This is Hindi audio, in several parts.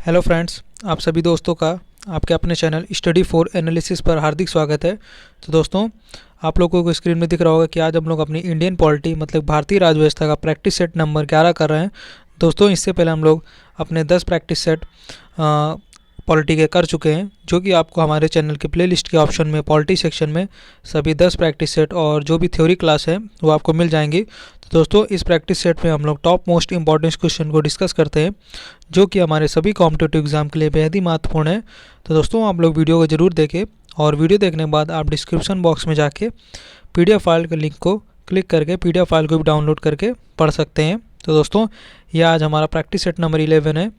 हेलो फ्रेंड्स, आप सभी दोस्तों का आपके अपने चैनल स्टडी फॉर एनालिसिस पर हार्दिक स्वागत है। तो दोस्तों, आप लोगों को स्क्रीन में दिख रहा होगा कि आज हम लोग अपनी इंडियन पॉलिटी मतलब भारतीय राज्यव्यवस्था का प्रैक्टिस सेट नंबर 11 कर रहे हैं। दोस्तों, इससे पहले हम लोग अपने 10 प्रैक्टिस सेट पॉलिटी के कर चुके हैं, जो कि आपको हमारे चैनल के प्लेलिस्ट के ऑप्शन में पॉलिटी सेक्शन में सभी 10 प्रैक्टिस सेट और जो भी थ्योरी क्लास है वो आपको मिल जाएंगी। तो दोस्तों, इस प्रैक्टिस सेट में हम लोग टॉप मोस्ट इंपॉर्टेंट क्वेश्चन को डिस्कस करते हैं, जो कि हमारे सभी कॉम्पिटेटिव एग्जाम के लिए बेहद ही महत्वपूर्ण है। तो दोस्तों, आप लोग वीडियो को ज़रूर देखें और वीडियो देखने के बाद आप डिस्क्रिप्शन बॉक्स में जाके PDF फाइल के लिंक को क्लिक करके PDF फाइल को भी डाउनलोड करके पढ़ सकते हैं। तो दोस्तों, यह आज हमारा प्रैक्टिस सेट नंबर 11 है,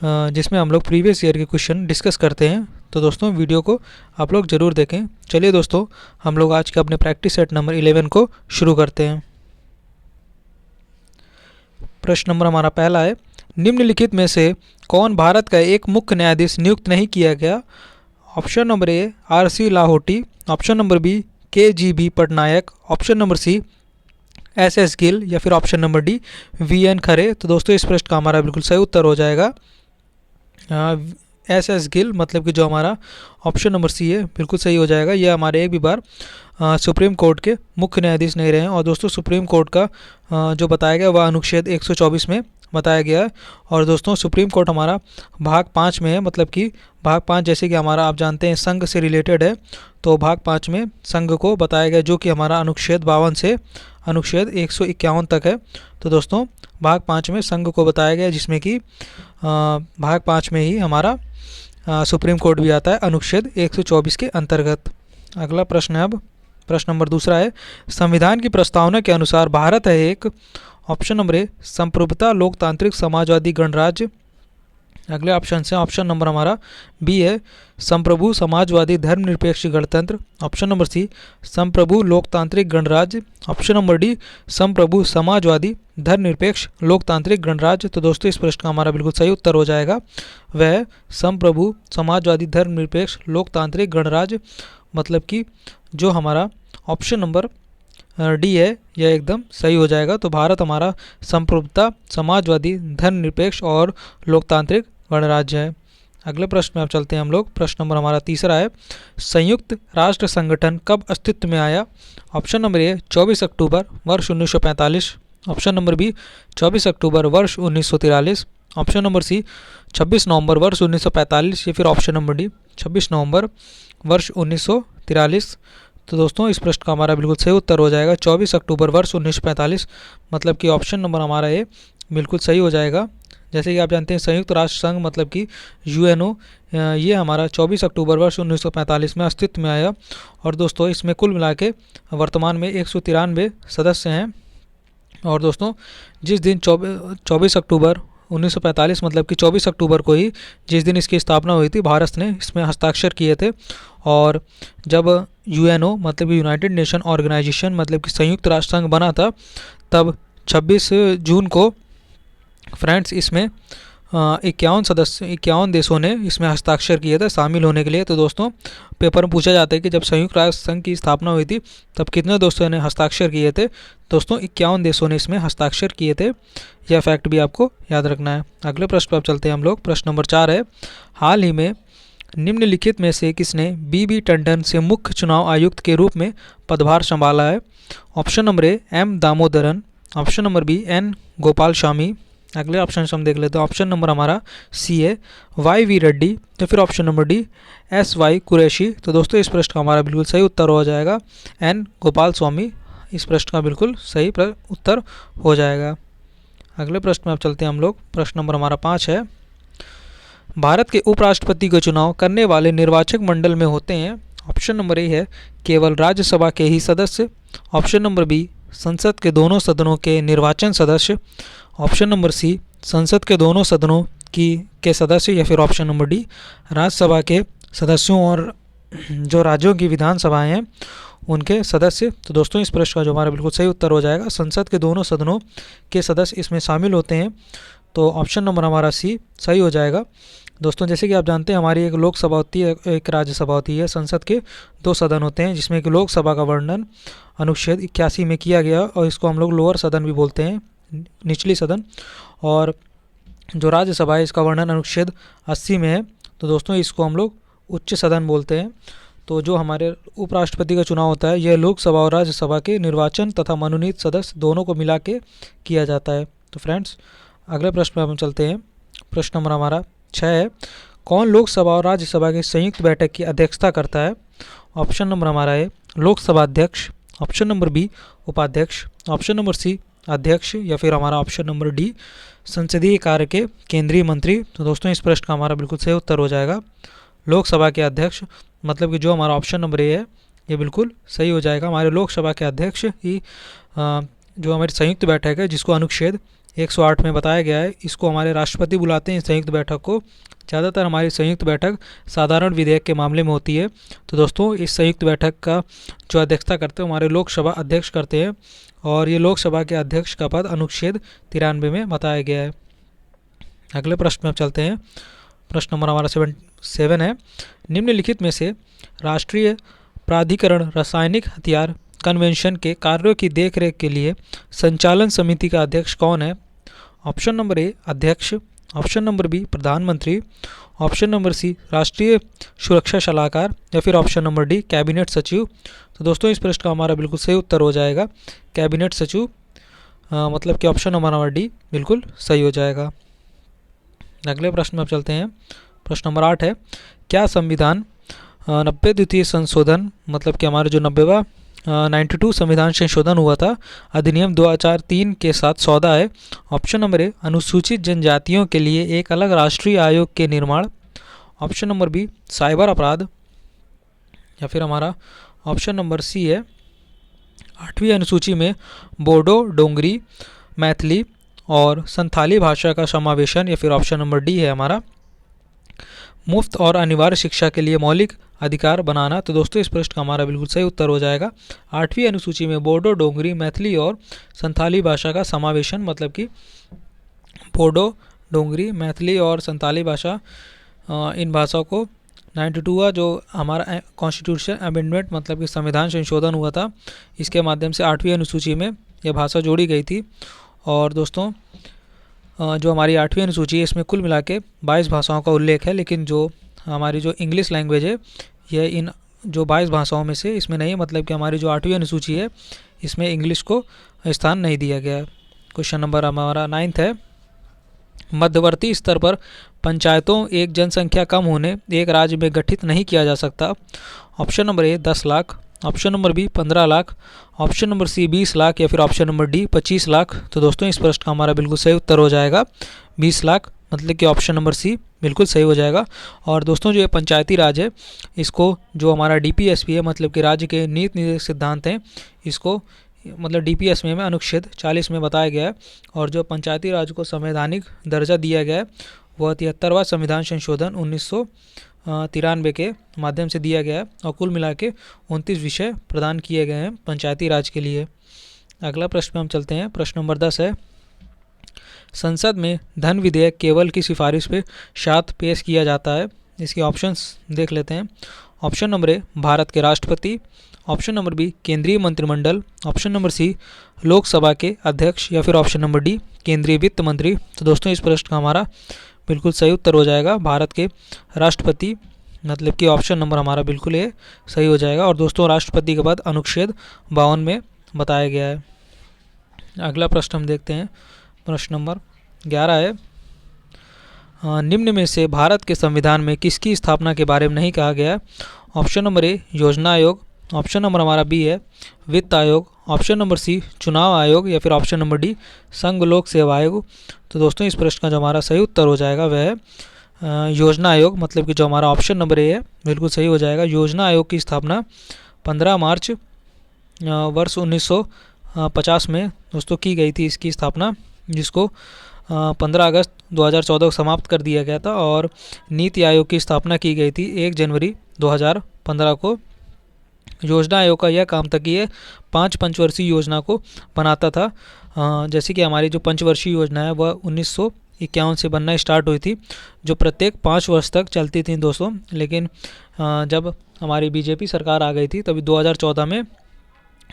जिसमें हम लोग प्रीवियस ईयर के क्वेश्चन डिस्कस करते हैं। तो दोस्तों, वीडियो को आप लोग ज़रूर देखें। चलिए दोस्तों, हम लोग आज के अपने प्रैक्टिस सेट नंबर 11 को शुरू करते हैं। प्रश्न नंबर हमारा पहला है, निम्नलिखित में से कौन भारत का एक मुख्य न्यायाधीश नियुक्त नहीं किया गया? Option number A RC Lahoti, option number B KGB Patnaik, option number C SS Gill या फिर option number D VN Khare. तो दोस्तों, इस प्रश्न का हमारा बिल्कुल सही उत्तर हो जाएगा SS गिल, मतलब कि जो हमारा ऑप्शन नंबर सी है बिल्कुल सही हो जाएगा। यह हमारे एक भी बार सुप्रीम कोर्ट के मुख्य न्यायाधीश नहीं रहे हैं। और दोस्तों, सुप्रीम कोर्ट का जो बताया गया वह अनुच्छेद 124 में बताया गया है। और दोस्तों, सुप्रीम कोर्ट हमारा भाग 5 में है, मतलब कि भाग 5 जैसे कि हमारा आप जानते हैं संघ से रिलेटेड है, तो भाग 5 में संघ को बताया गया, जो कि हमारा अनुच्छेद 52 से अनुच्छेद 151 तक है। तो दोस्तों, भाग 5 में संघ को बताया गया, जिसमें कि भाग 5 में ही हमारा सुप्रीम कोर्ट भी आता है अनुच्छेद 124 के अंतर्गत। अगला प्रश्न है, अब प्रश्न नंबर दूसरा है, संविधान की प्रस्तावना के अनुसार भारत है एक, ऑप्शन नंबर ए संप्रभुता लोकतांत्रिक समाजवादी गणराज्य। अगले ऑप्शन से ऑप्शन नंबर हमारा बी है संप्रभु समाजवादी धर्मनिरपेक्ष गणतंत्र, ऑप्शन नंबर सी संप्रभु लोकतांत्रिक गणराज्य, ऑप्शन नंबर डी संप्रभु समाजवादी धर्मनिरपेक्ष लोकतांत्रिक गणराज्य। तो दोस्तों, इस प्रश्न का हमारा बिल्कुल सही उत्तर हो जाएगा वह संप्रभु समाजवादी धर्मनिरपेक्ष लोकतांत्रिक गणराज्य, मतलब कि जो हमारा ऑप्शन नंबर डी है यह एकदम सही हो जाएगा। तो भारत हमारा संप्रभुता समाजवादी धर्मनिरपेक्ष और लोकतांत्रिक गणराज्य है। अगले प्रश्न में आप चलते हैं हम लोग। प्रश्न नंबर हमारा तीसरा है, संयुक्त राष्ट्र संगठन कब अस्तित्व में आया? ऑप्शन नंबर ए 24 अक्टूबर वर्ष 1945, ऑप्शन नंबर बी 24 अक्टूबर वर्ष 1943, ऑप्शन नंबर सी 26 नवंबर वर्ष 1945 या फिर ऑप्शन नंबर डी 26 नवंबर वर्ष 1943। तो दोस्तों, इस प्रश्न का हमारा बिल्कुल सही उत्तर हो जाएगा 24 अक्टूबर वर्ष 1945, मतलब कि ऑप्शन नंबर हमारा ए बिल्कुल सही हो जाएगा। जैसे कि आप जानते हैं संयुक्त राष्ट्र संघ मतलब कि UNO, ये हमारा 24 अक्टूबर वर्ष 1945 में अस्तित्व में आया। और दोस्तों, इसमें कुल मिला के वर्तमान में 193 सदस्य हैं। और दोस्तों, जिस दिन 24 अक्टूबर 1945 मतलब कि 24 अक्टूबर को ही जिस दिन इसकी स्थापना हुई थी, भारत ने इसमें हस्ताक्षर किए थे। और जब UNO मतलब कि यूनाइटेड नेशन ऑर्गेनाइजेशन मतलब कि संयुक्त राष्ट्र संघ बना था, तब 26 जून को फ्रेंड्स इसमें 51 देशों ने इसमें हस्ताक्षर किए थे शामिल होने के लिए। तो दोस्तों, पेपर में पूछा जाता है कि जब संयुक्त राष्ट्र संघ की स्थापना हुई थी तब कितने दोस्तों ने हस्ताक्षर किए थे? दोस्तों, 51 देशों ने इसमें हस्ताक्षर किए थे। यह फैक्ट भी आपको याद रखना है। अगले प्रश्न पर आप चलते हैं हम लोग। प्रश्न नंबर 4 है, हाल ही में निम्नलिखित में से किसने BB टंडन से मुख्य चुनाव आयुक्त के रूप में पदभार संभाला है? Option number A M Damodaran, option number B N Gopal Swami. अगले ऑप्शन से हम देख लेते हैं। ऑप्शन नंबर हमारा सी है YV रेड्डी या फिर option number D SY Qureshi. तो दोस्तों, इस प्रश्न का हमारा बिल्कुल सही उत्तर हो जाएगा N गोपाल स्वामी। इस प्रश्न का बिल्कुल सही उत्तर हो जाएगा। अगले प्रश्न में आप चलते हैं हम लोग। प्रश्न नंबर हमारा 5 है, भारत के उपराष्ट्रपति का चुनाव करने वाले निर्वाचक मंडल में होते हैं? ऑप्शन नंबर ए है केवल राज्यसभा के ही सदस्य, ऑप्शन नंबर बी संसद के दोनों सदनों के निर्वाचन सदस्य, ऑप्शन नंबर सी संसद के दोनों सदनों के सदस्य या फिर ऑप्शन नंबर डी राज्यसभा के सदस्यों और जो राज्यों की विधानसभाएं हैं उनके सदस्य। तो दोस्तों, इस प्रश्न का जो हमारा बिल्कुल सही उत्तर हो जाएगा संसद के दोनों सदनों के सदस्य इसमें शामिल होते हैं। तो ऑप्शन नंबर हमारा सी सही हो जाएगा। दोस्तों, जैसे कि आप जानते हैं हमारी एक लोकसभा होती है, एक राज्यसभा होती है। संसद के 2 सदन होते हैं, जिसमें कि लोकसभा का वर्णन अनुच्छेद 81 में किया गया और इसको हम लोग लोअर सदन भी बोलते हैं, निचली सदन। और जो राज्यसभा है इसका वर्णन अनुच्छेद 80 में है। तो दोस्तों इसको हम लोग उच्च सदन बोलते हैं। तो जो हमारे उपराष्ट्रपति का चुनाव होता है यह लोकसभा और राज्यसभा के निर्वाचन तथा मनोनीत सदस्य दोनों को मिला के किया जाता है। तो फ्रेंड्स अगले प्रश्न पर हम चलते हैं। प्रश्न नंबर हमारा 6 है, कौन लोकसभा और राज्यसभा की संयुक्त बैठक की अध्यक्षता करता है? ऑप्शन नंबर हमारा है लोकसभा अध्यक्ष, ऑप्शन नंबर बी उपाध्यक्ष, ऑप्शन नंबर सी अध्यक्ष, या फिर हमारा ऑप्शन नंबर डी संसदीय कार्य के केंद्रीय मंत्री। तो दोस्तों इस प्रश्न का हमारा बिल्कुल सही उत्तर हो जाएगा लोकसभा के अध्यक्ष, मतलब कि जो हमारा ऑप्शन नंबर ए है ये बिल्कुल सही हो जाएगा। हमारे लोकसभा के अध्यक्ष ही जो हमारी संयुक्त बैठक है जिसको अनुच्छेद 108 में बताया गया है, इसको हमारे राष्ट्रपति बुलाते हैं इस संयुक्त बैठक को। ज़्यादातर हमारी संयुक्त बैठक साधारण विधेयक के मामले में होती है। तो दोस्तों इस संयुक्त बैठक का जो अध्यक्षता करते हैं हमारे लोकसभा अध्यक्ष करते हैं, और ये लोकसभा के अध्यक्ष का पद अनुच्छेद 93 में बताया गया है। अगले प्रश्न में चलते हैं। प्रश्न नंबर हमारा 7 है, निम्नलिखित में से राष्ट्रीय प्राधिकरण रासायनिक हथियार कन्वेंशन के कार्यों की देखरेख के लिए संचालन समिति का अध्यक्ष कौन है? ऑप्शन नंबर ए अध्यक्ष, ऑप्शन नंबर बी प्रधानमंत्री, ऑप्शन नंबर सी राष्ट्रीय सुरक्षा सलाहकार, या फिर ऑप्शन नंबर डी कैबिनेट सचिव। तो दोस्तों इस प्रश्न का हमारा बिल्कुल सही उत्तर हो जाएगा कैबिनेट सचिव, मतलब कि ऑप्शन नंबर डी बिल्कुल सही हो जाएगा। अगले प्रश्न में अब चलते हैं। प्रश्न नंबर 8 है, क्या संविधान 90 द्वितीय संशोधन, मतलब कि हमारे जो 90वां 92 संविधान संशोधन हुआ था अधिनियम 2003 के साथ सौदा है? ऑप्शन नंबर ए अनुसूचित जनजातियों के लिए एक अलग राष्ट्रीय आयोग के निर्माण, ऑप्शन नंबर बी साइबर अपराध, या फिर हमारा ऑप्शन नंबर सी है 8वीं अनुसूची में बोडो, डोंगरी, मैथिली और संथाली भाषा का समावेशन, या फिर ऑप्शन नंबर डी है हमारा मुफ्त और अनिवार्य शिक्षा के लिए मौलिक अधिकार बनाना। तो दोस्तों इस प्रश्न का हमारा बिल्कुल सही उत्तर हो जाएगा 8वीं अनुसूची में बोडो, डोंगरी, मैथिली और संथाली भाषा का समावेशन, मतलब कि बोडो, डोंगरी, मैथिली और संथाली भाषा, इन भाषाओं को 92वां जो हमारा कॉन्स्टिट्यूशन अमेंडमेंट, मतलब कि संविधान संशोधन हुआ था, इसके माध्यम से 8वीं अनुसूची में यह भाषा जोड़ी गई थी। और दोस्तों जो हमारी 8वीं अनुसूची है इसमें कुल मिला के 22 भाषाओं का उल्लेख है, लेकिन जो हमारी जो इंग्लिश लैंग्वेज है यह इन जो 22 भाषाओं में से इसमें नहीं है, मतलब कि हमारी जो 8वीं अनुसूची है इसमें इंग्लिश को स्थान नहीं दिया गया है। क्वेश्चन नंबर हमारा 9 है, मध्यवर्ती स्तर पर पंचायतों एक जनसंख्या कम होने एक राज्य में गठित नहीं किया जा सकता। Option number A 10 lakh, option number B 15 lakh, option number C 20 lakh, या फिर ऑप्शन नंबर डी 25 लाख। तो दोस्तों इस प्रश्न का हमारा बिल्कुल सही उत्तर हो जाएगा 20 लाख, मतलब कि ऑप्शन नंबर सी बिल्कुल सही हो जाएगा। और दोस्तों जो ये पंचायती राज है इसको जो हमारा डीपीएसपी है, मतलब कि राज्य के नीति निर्देशक सिद्धांत हैं, इसको मतलब डीपीएसपी में अनुच्छेद 40 में बताया गया है। और जो पंचायती राज को संवैधानिक दर्जा दिया गया है वह 73वां संविधान संशोधन 1993 के माध्यम से दिया गया है, और कुल मिला के 29 विषय प्रदान किए गए हैं पंचायती राज के लिए। अगला प्रश्न में हम चलते हैं। प्रश्न नंबर 10 है, संसद में धन विधेयक केवल की सिफारिश पे साथ पेश किया जाता है? इसके ऑप्शंस देख लेते हैं। ऑप्शन नंबर ए भारत के राष्ट्रपति, ऑप्शन नंबर बी केंद्रीय मंत्रिमंडल, ऑप्शन नंबर सी लोकसभा के अध्यक्ष, या फिर ऑप्शन नंबर डी केंद्रीय वित्त मंत्री। तो दोस्तों इस प्रश्न का हमारा बिल्कुल सही उत्तर हो जाएगा भारत के राष्ट्रपति, मतलब कि ऑप्शन नंबर हमारा बिल्कुल ये सही हो जाएगा। और दोस्तों राष्ट्रपति के बाद अनुच्छेद 52 में बताया गया है। अगला प्रश्न हम देखते हैं। प्रश्न नंबर 11 है, निम्न में से भारत के संविधान में किसकी स्थापना के बारे में नहीं कहा गया? ऑप्शन नंबर ए योजना आयोग, ऑप्शन नंबर हमारा बी है वित्त आयोग, ऑप्शन नंबर सी चुनाव आयोग, या फिर ऑप्शन नंबर डी संघ लोक सेवा आयोग। तो दोस्तों इस प्रश्न का जो हमारा सही उत्तर हो जाएगा वह है योजना आयोग, मतलब कि जो हमारा ऑप्शन नंबर ए है बिल्कुल सही हो जाएगा। योजना आयोग की स्थापना 15 मार्च वर्ष 1950 में दोस्तों की गई थी इसकी स्थापना, जिसको 15 अगस्त 2014 को समाप्त कर दिया गया था। और नीति आयोग की स्थापना की गई थी 1 जनवरी 2015 को। योजना आयोग का यह काम था कि ये 5 पंचवर्षीय योजना को बनाता था। जैसे कि हमारी जो पंचवर्षीय योजना है वह 1951 से बनना स्टार्ट हुई थी, जो प्रत्येक 5 वर्ष तक चलती थी दोस्तों। लेकिन जब हमारी बीजेपी सरकार आ गई थी तभी 2014 में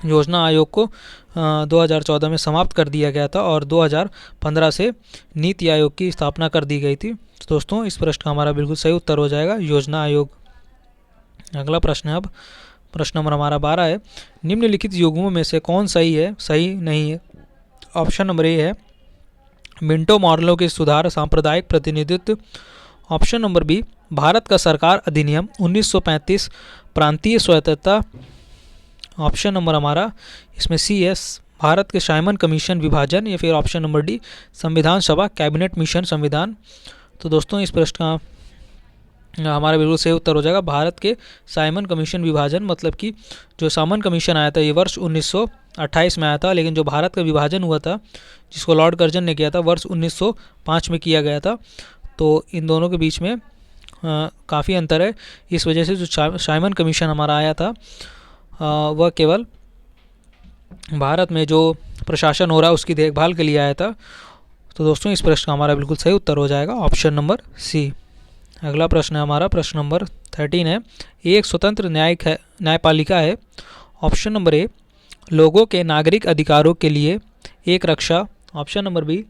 योजना आयोग को 2014 में समाप्त कर दिया गया था और 2015 से नीति आयोग की स्थापना कर दी गई थी। तो दोस्तों इस प्रश्न का हमारा बिल्कुल सही उत्तर हो जाएगा योजना आयोग। अगला प्रश्न है अब प्रश्न नंबर हमारा 12 है, निम्नलिखित युग्मों में से कौन सही है, सही नहीं है। ऑप्शन नंबर ए है मिंटो मॉडलों के सुधार सांप्रदायिक प्रतिनिधित्व। ऑप्शन नंबर बी भारत का सरकार अधिनियम 1935 प्रांतीय स्वायत्तता। ऑप्शन नंबर हमारा इसमें सी है भारत के साइमन कमीशन विभाजन, या फिर ऑप्शन नंबर डी संविधान सभा कैबिनेट मिशन संविधान। तो दोस्तों इस प्रश्न का हमारा बिल्कुल सही उत्तर हो जाएगा भारत के साइमन कमीशन विभाजन। मतलब कि जो साइमन कमीशन आया था ये वर्ष 1928 में आया था, लेकिन जो भारत का विभाजन हुआ था जिसको लॉर्ड कर्जन ने किया था वर्ष 1905 में किया गया था। तो इन दोनों के बीच में काफ़ी अंतर है। इस वजह से जो साइमन कमीशन हमारा आया था वह केवल भारत में जो प्रशासन हो रहा है उसकी देखभाल के लिए आया था। तो दोस्तों इस प्रश्न का हमारा बिल्कुल सही उत्तर हो जाएगा ऑप्शन नंबर सी। अगला प्रश्न है हमारा प्रश्न नंबर 13 है, एक स्वतंत्र न्यायपालिका है। ऑप्शन नंबर ए लोगों के नागरिक अधिकारों के लिए एक रक्षा। ऑप्शन नंबर बी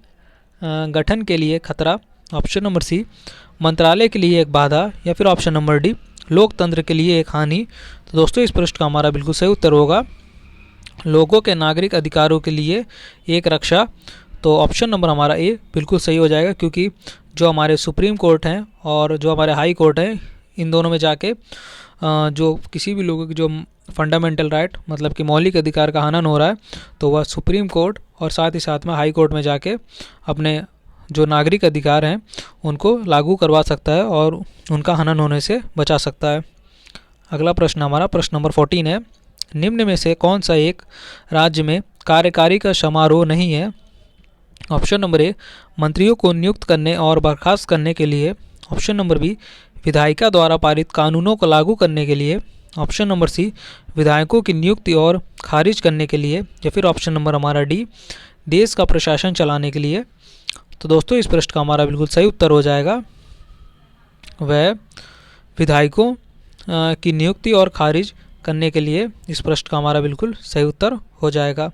गठन के लिए खतरा। ऑप्शन नंबर सी मंत्रालय के लिए एक बाधा, या फिर ऑप्शन नंबर डी लोकतंत्र के लिए एक हानि। तो दोस्तों इस प्रश्न का हमारा बिल्कुल सही उत्तर होगा लोगों के नागरिक अधिकारों के लिए एक रक्षा। तो ऑप्शन नंबर हमारा ए बिल्कुल सही हो जाएगा, क्योंकि जो हमारे सुप्रीम कोर्ट हैं और जो हमारे हाई कोर्ट हैं इन दोनों में जाके जो किसी भी लोगों की जो फंडामेंटल राइट मतलब कि मौलिक अधिकार का हनन हो रहा है तो वह सुप्रीम कोर्ट और साथ ही साथ में हाई कोर्ट में जाके अपने जो नागरिक अधिकार हैं उनको लागू करवा सकता है और उनका हनन होने से बचा सकता है। अगला प्रश्न हमारा प्रश्न नंबर 14 है, निम्न में से कौन सा एक राज्य में कार्यकारी का समारोह नहीं है। ऑप्शन नंबर ए मंत्रियों को नियुक्त करने और बर्खास्त करने के लिए। ऑप्शन नंबर बी विधायिका द्वारा पारित कानूनों को लागू करने के लिए। ऑप्शन नंबर सी विधायकों की नियुक्ति और खारिज करने के लिए, या फिर ऑप्शन नंबर हमारा डी देश का प्रशासन चलाने के लिए। तो दोस्तों इस प्रश्न का हमारा बिल्कुल सही उत्तर हो जाएगा वह विधायकों की नियुक्ति और खारिज करने के लिए। इस प्रश्न का हमारा बिल्कुल सही उत्तर हो जाएगा।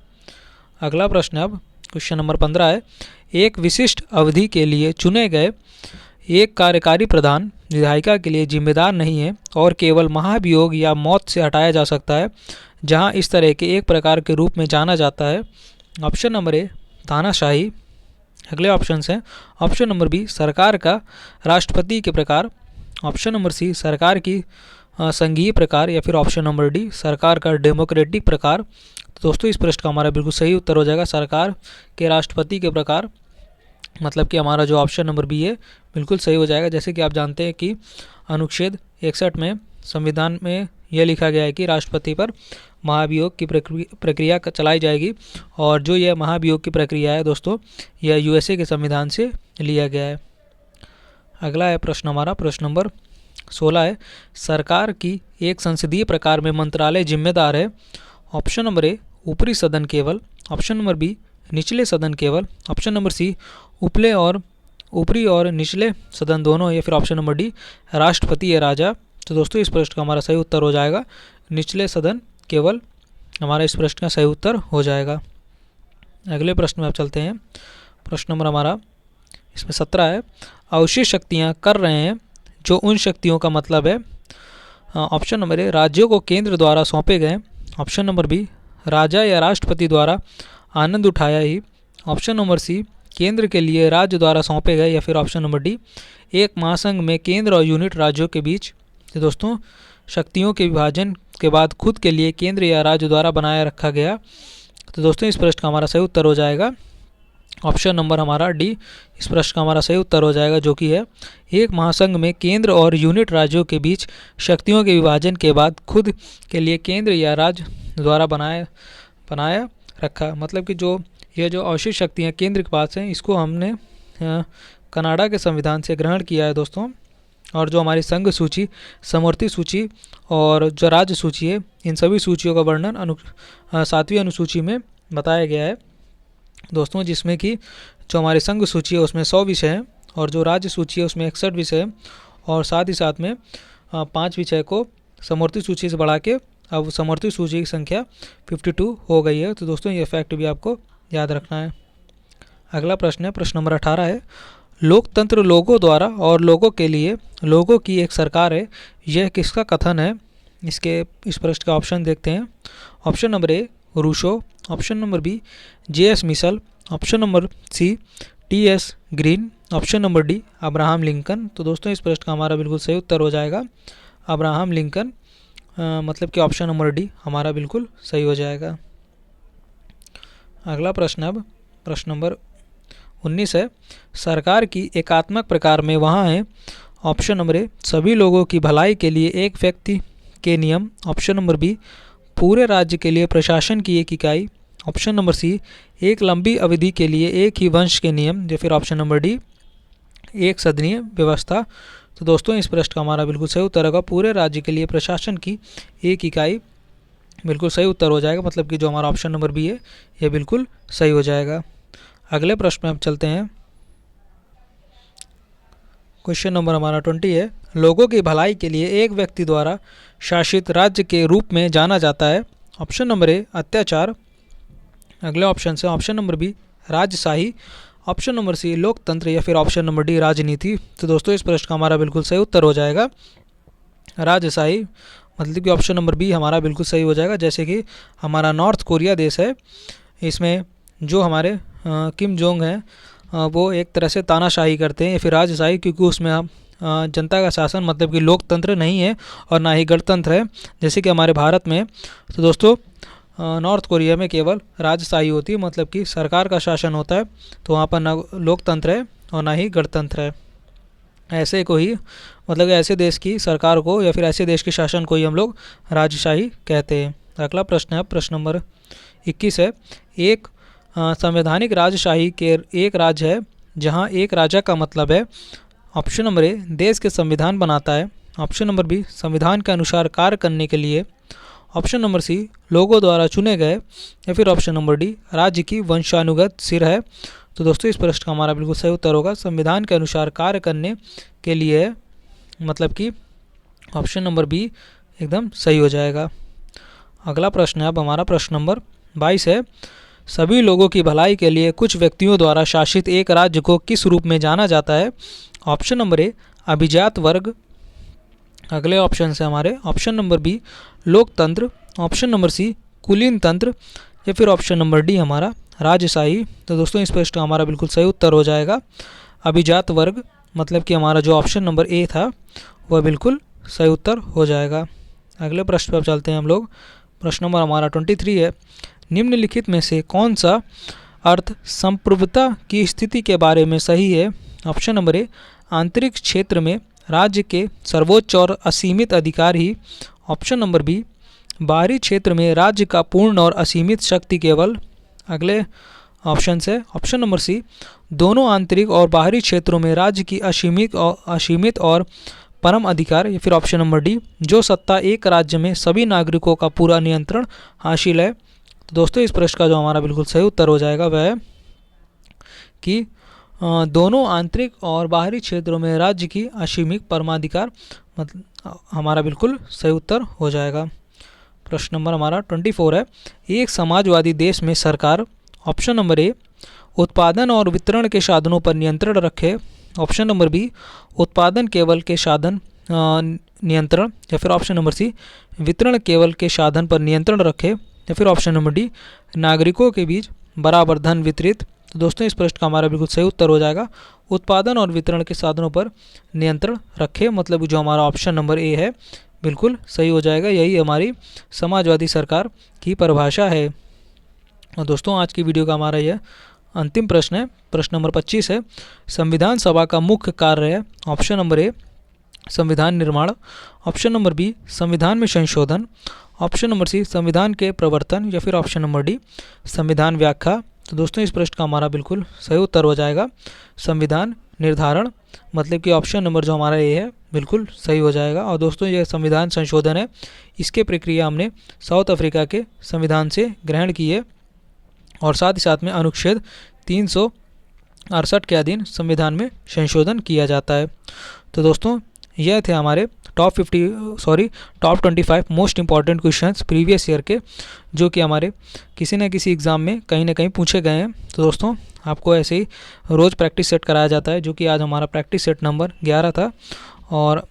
अगला प्रश्न अब क्वेश्चन नंबर 15 है, एक विशिष्ट अवधि के लिए चुने गए एक कार्यकारी प्रधान विधायिका के लिए जिम्मेदार नहीं है और केवल महाभियोग या मौत से हटाया जा सकता है, जहां इस तरह के एक प्रकार के रूप में जाना जाता है। ऑप्शन नंबर ए तानाशाही। अगले ऑप्शंस हैं ऑप्शन नंबर बी सरकार का राष्ट्रपति के प्रकार। ऑप्शन नंबर सी सरकार की संघीय प्रकार, या फिर ऑप्शन नंबर डी सरकार का डेमोक्रेटिक प्रकार। तो दोस्तों इस प्रश्न का हमारा बिल्कुल सही उत्तर हो जाएगा सरकार के राष्ट्रपति के प्रकार। मतलब कि हमारा जो ऑप्शन नंबर बी है बिल्कुल सही हो जाएगा। जैसे कि आप जानते हैं कि अनुच्छेद 61 में संविधान में यह लिखा गया है कि राष्ट्रपति पर महाभियोग की प्रक्रिया चलाई जाएगी, और जो यह महाभियोग की प्रक्रिया है दोस्तों यह यूएसए के संविधान से लिया गया है। अगला है प्रश्न हमारा प्रश्न नंबर 16 है, सरकार की एक संसदीय प्रकार में मंत्रालय जिम्मेदार है। ऑप्शन नंबर ए ऊपरी सदन केवल। ऑप्शन नंबर बी निचले सदन केवल। ऑप्शन नंबर सी ऊपरी और निचले सदन दोनों, या फिर ऑप्शन नंबर डी राष्ट्रपति या राजा। तो दोस्तों इस प्रश्न का हमारा सही उत्तर हो जाएगा निचले सदन केवल। हमारा इस प्रश्न का सही उत्तर हो जाएगा। अगले प्रश्न में आप चलते हैं। प्रश्न नंबर हमारा इसमें 17 है, अवशेष शक्तियाँ कर रहे हैं जो उन शक्तियों का मतलब है। ऑप्शन नंबर ए राज्यों को केंद्र द्वारा सौंपे गए। ऑप्शन नंबर बी राजा या राष्ट्रपति द्वारा आनंद उठाया ही। ऑप्शन नंबर सी केंद्र के लिए राज्य द्वारा सौंपे गए, या फिर ऑप्शन नंबर डी एक महासंघ में केंद्र और यूनिट राज्यों के बीच। तो दोस्तों शक्तियों के विभाजन के बाद खुद के लिए केंद्र या राज्य द्वारा बनाया रखा गया। तो दोस्तों इस प्रश्न का हमारा सही उत्तर हो जाएगा ऑप्शन नंबर हमारा डी। इस प्रश्न का हमारा सही उत्तर हो जाएगा जो कि है एक महासंघ में केंद्र और यूनिट राज्यों के बीच शक्तियों के विभाजन के बाद खुद के लिए केंद्र या राज्य द्वारा बनाया रखा। मतलब कि जो यह जो अवशेष शक्तियाँ केंद्र के पास हैं इसको हमने कनाडा के संविधान से ग्रहण किया है दोस्तों। और जो हमारी संघ सूची, समवर्ती सूची और जो राज्य सूची है इन सभी सूचियों का वर्णन 7वीं अनुसूची में बताया गया है दोस्तों, जिसमें कि जो हमारी संघ सूची है उसमें 100 विषय हैं और जो राज्य सूची है उसमें 61 विषय हैं, और साथ ही साथ में 5 विषय को समवर्ती सूची से बढ़ा के अब समवर्ती सूची की संख्या 52 हो गई है। तो दोस्तों ये फैक्ट भी आपको याद रखना है। अगला प्रश्न है, प्रश्न नंबर 18 है, लोकतंत्र लोगों द्वारा और लोगों के लिए लोगों की एक सरकार है, यह किसका कथन है? इस प्रश्न का ऑप्शन देखते हैं। Option number A Rousseau, option number B J.S. Mitchell, option number C T.S. Green, option number D Abraham Lincoln. तो दोस्तों इस प्रश्न का हमारा बिल्कुल सही उत्तर हो जाएगा अब्राहम लिंकन, मतलब कि ऑप्शन नंबर डी हमारा बिल्कुल सही हो जाएगा। अगला प्रश्न, अब प्रश्न नंबर 19 है, सरकार की एकात्मक प्रकार में वहाँ है। ऑप्शन नंबर ए सभी लोगों की भलाई के लिए एक व्यक्ति के नियम, ऑप्शन नंबर बी पूरे राज्य के लिए प्रशासन की एक इकाई, ऑप्शन नंबर सी एक लंबी अवधि के लिए एक ही वंश के नियम, या फिर ऑप्शन नंबर डी एक सदनीय व्यवस्था। तो दोस्तों इस प्रश्न का हमारा बिल्कुल सही उत्तर होगा पूरे राज्य के लिए प्रशासन की एक इकाई, बिल्कुल सही उत्तर हो जाएगा, मतलब कि जो हमारा ऑप्शन नंबर बी है यह बिल्कुल सही हो जाएगा। अगले प्रश्न में हम चलते हैं। क्वेश्चन नंबर हमारा 20 है, लोगों की भलाई के लिए एक व्यक्ति द्वारा शासित राज्य के रूप में जाना जाता है। ऑप्शन नंबर ए अत्याचार, अगले ऑप्शन से ऑप्शन नंबर बी राजशाही, ऑप्शन नंबर सी लोकतंत्र, या फिर ऑप्शन नंबर डी राजनीति। तो दोस्तों इस प्रश्न का हमारा बिल्कुल सही उत्तर हो जाएगा राजशाही, मतलब कि ऑप्शन नंबर बी हमारा बिल्कुल सही हो जाएगा। जैसे कि हमारा नॉर्थ कोरिया देश है, इसमें जो हमारे किम जोंग हैं वो एक तरह से तानाशाही करते हैं, या फिर राजशाही, क्योंकि उसमें हम जनता का शासन, मतलब कि लोकतंत्र नहीं है और ना ही गणतंत्र है जैसे कि हमारे भारत में। तो दोस्तों नॉर्थ कोरिया में केवल राजशाही होती है, मतलब कि सरकार का शासन होता है, तो वहाँ पर ना लोकतंत्र है और ना ही गणतंत्र है। ऐसे को ही, मतलब ऐसे देश की सरकार को या फिर ऐसे देश के शासन को ही हम लोग राजशाही कहते हैं। अगला प्रश्न है, प्रश्न नंबर 21 है, एक संवैधानिक राजशाही के एक राज्य है जहाँ एक राजा का मतलब है। ऑप्शन नंबर ए देश के संविधान बनाता है, ऑप्शन नंबर बी संविधान के अनुसार कार्य करने के लिए, ऑप्शन नंबर सी लोगों द्वारा चुने गए, या फिर ऑप्शन नंबर डी राज्य की वंशानुगत सिर है। तो दोस्तों इस प्रश्न का हमारा बिल्कुल सही उत्तर होगा संविधान के अनुसार कार्य करने के लिए, मतलब कि ऑप्शन नंबर बी एकदम सही हो जाएगा। अगला प्रश्न है, अब हमारा प्रश्न नंबर 22 है, सभी लोगों की भलाई के लिए कुछ व्यक्तियों द्वारा शासित एक राज्य को किस रूप में जाना जाता है? ऑप्शन नंबर ए अभिजात वर्ग, अगले ऑप्शन से हमारे ऑप्शन नंबर बी लोकतंत्र, ऑप्शन नंबर सी कुलीन तंत्र, या फिर ऑप्शन नंबर डी हमारा राजशाही। तो दोस्तों इस प्रश्न का हमारा बिल्कुल सही उत्तर हो जाएगा अभिजात वर्ग, मतलब कि हमारा जो ऑप्शन नंबर ए था वह बिल्कुल सही उत्तर हो जाएगा। अगले प्रश्न पर चलते हैं हम लोग। प्रश्न नंबर हमारा 23 है, निम्नलिखित में से कौन सा अर्थ संप्रभुता की स्थिति के बारे में सही है? ऑप्शन नंबर ए आंतरिक क्षेत्र में राज्य के सर्वोच्च और असीमित अधिकार ही, ऑप्शन नंबर बी बाहरी क्षेत्र में राज्य का पूर्ण और असीमित शक्ति केवल, अगले ऑप्शन से ऑप्शन नंबर सी दोनों आंतरिक और बाहरी क्षेत्रों में राज्य की असीमित और परम अधिकार, या फिर ऑप्शन नंबर डी जो सत्ता एक राज्य में सभी नागरिकों का पूरा नियंत्रण हासिल है। तो दोस्तों इस प्रश्न का जो हमारा बिल्कुल सही उत्तर हो जाएगा वह है कि दोनों आंतरिक और बाहरी क्षेत्रों में राज्य की असीमित परमाधिकार, मतलब हमारा बिल्कुल सही उत्तर हो जाएगा। प्रश्न नंबर हमारा 24 है, एक समाजवादी देश में सरकार, ऑप्शन नंबर ए उत्पादन और वितरण के साधनों पर नियंत्रण रखे, ऑप्शन नंबर बी उत्पादन केवल के साधन नियंत्रण, या फिर ऑप्शन नंबर सी वितरण केवल के साधन पर नियंत्रण रखे, या फिर ऑप्शन नंबर डी नागरिकों के बीच बराबर धन वितरित। तो दोस्तों इस प्रश्न का हमारा बिल्कुल सही उत्तर हो जाएगा उत्पादन और वितरण के साधनों पर नियंत्रण रखे, मतलब जो हमारा ऑप्शन नंबर ए है बिल्कुल सही हो जाएगा, यही हमारी समाजवादी सरकार की परिभाषा है। और दोस्तों आज की वीडियो का हमारा यह अंतिम प्रश्न है, प्रश्न नंबर 25 है, संविधान सभा का मुख्य कार्य है। ऑप्शन नंबर ए संविधान निर्माण, ऑप्शन नंबर बी संविधान में संशोधन, ऑप्शन नंबर सी संविधान के प्रवर्तन, या फिर ऑप्शन नंबर डी संविधान व्याख्या। तो दोस्तों इस प्रश्न का हमारा बिल्कुल सही उत्तर हो जाएगा संविधान निर्धारण, मतलब कि ऑप्शन नंबर जो हमारा ए है बिल्कुल सही हो जाएगा। और दोस्तों ये संविधान संशोधन है, इसके प्रक्रिया हमने साउथ अफ्रीका के संविधान से ग्रहण की है, और साथ ही साथ में अनुच्छेद 368 के अधीन संविधान में संशोधन किया जाता है। तो दोस्तों यह थे हमारे top 25 most important questions previous year के, जो कि हमारे किसी न किसी एग्ज़ाम में कहीं ना कहीं पूछे गए हैं। तो दोस्तों आपको ऐसे ही रोज़ प्रैक्टिस सेट कराया जाता है, जो कि आज हमारा प्रैक्टिस सेट नंबर 11 था। और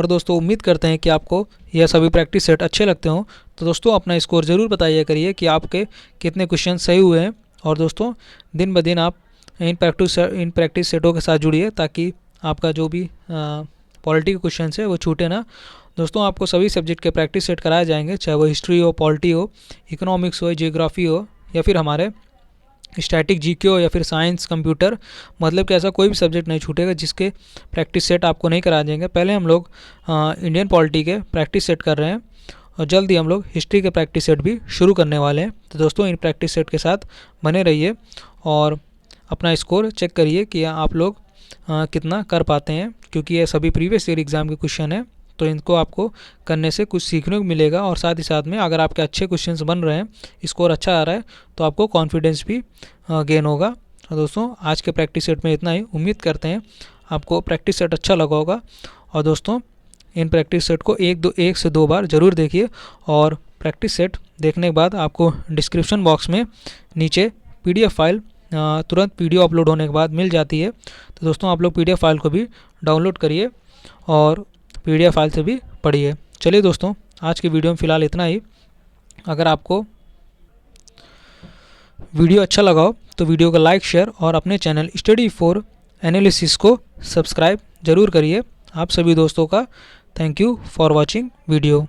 दोस्तों उम्मीद करते हैं कि आपको यह सभी प्रैक्टिस सेट अच्छे लगते हों। तो दोस्तों अपना स्कोर ज़रूर बताइए करिए कि आपके कितने क्वेश्चन सही हुए हैं। और दोस्तों दिन ब दिन आप इन प्रैक्टिस सेटों के साथ जुड़िए, ताकि आपका जो भी पॉलिटी के क्वेश्चन है वो छूटे ना। दोस्तों आपको सभी सब्जेक्ट के प्रैक्टिस सेट कराए जाएंगे, चाहे वो हिस्ट्री हो, पॉलिटी हो, इकोनॉमिक्स हो, जियोग्राफी हो, या फिर हमारे स्टैटिक जीके हो, या फिर साइंस, कंप्यूटर, मतलब कि ऐसा कोई भी सब्जेक्ट नहीं छूटेगा जिसके प्रैक्टिस सेट आपको नहीं कराए जाएंगे। पहले हम लोग इंडियन पॉलिटी के प्रैक्टिस सेट कर रहे हैं, और जल्द ही हम लोग हिस्ट्री के प्रैक्टिस सेट भी शुरू करने वाले हैं। तो दोस्तों इन प्रैक्टिस सेट के साथ बने रहिए और अपना स्कोर चेक करिए कि आप लोग कितना कर पाते हैं, क्योंकि ये सभी प्रीवियस ईयर एग्ज़ाम के क्वेश्चन हैं। तो इनको आपको करने से कुछ सीखने को मिलेगा, और साथ ही साथ में अगर आपके अच्छे क्वेश्चंस बन रहे हैं, स्कोर अच्छा आ रहा है, तो आपको कॉन्फिडेंस भी गेन होगा। तो दोस्तों आज के प्रैक्टिस सेट में इतना ही। उम्मीद करते हैं आपको प्रैक्टिस सेट अच्छा लगा होगा। और दोस्तों इन प्रैक्टिस सेट को एक से दो बार ज़रूर देखिए, और प्रैक्टिस सेट देखने के बाद आपको डिस्क्रिप्शन बॉक्स में नीचे PDF फाइल तुरंत वीडियो अपलोड होने के बाद मिल जाती है। तो दोस्तों आप लोग PDF फाइल को भी डाउनलोड करिए और PDF फाइल से भी पढ़िए। चलिए दोस्तों आज की वीडियो में फ़िलहाल इतना ही। अगर आपको वीडियो अच्छा लगा हो तो वीडियो को लाइक, शेयर और अपने चैनल स्टडी फॉर एनालिसिस को सब्सक्राइब ज़रूर करिए। आप सभी दोस्तों का thank you for watching video.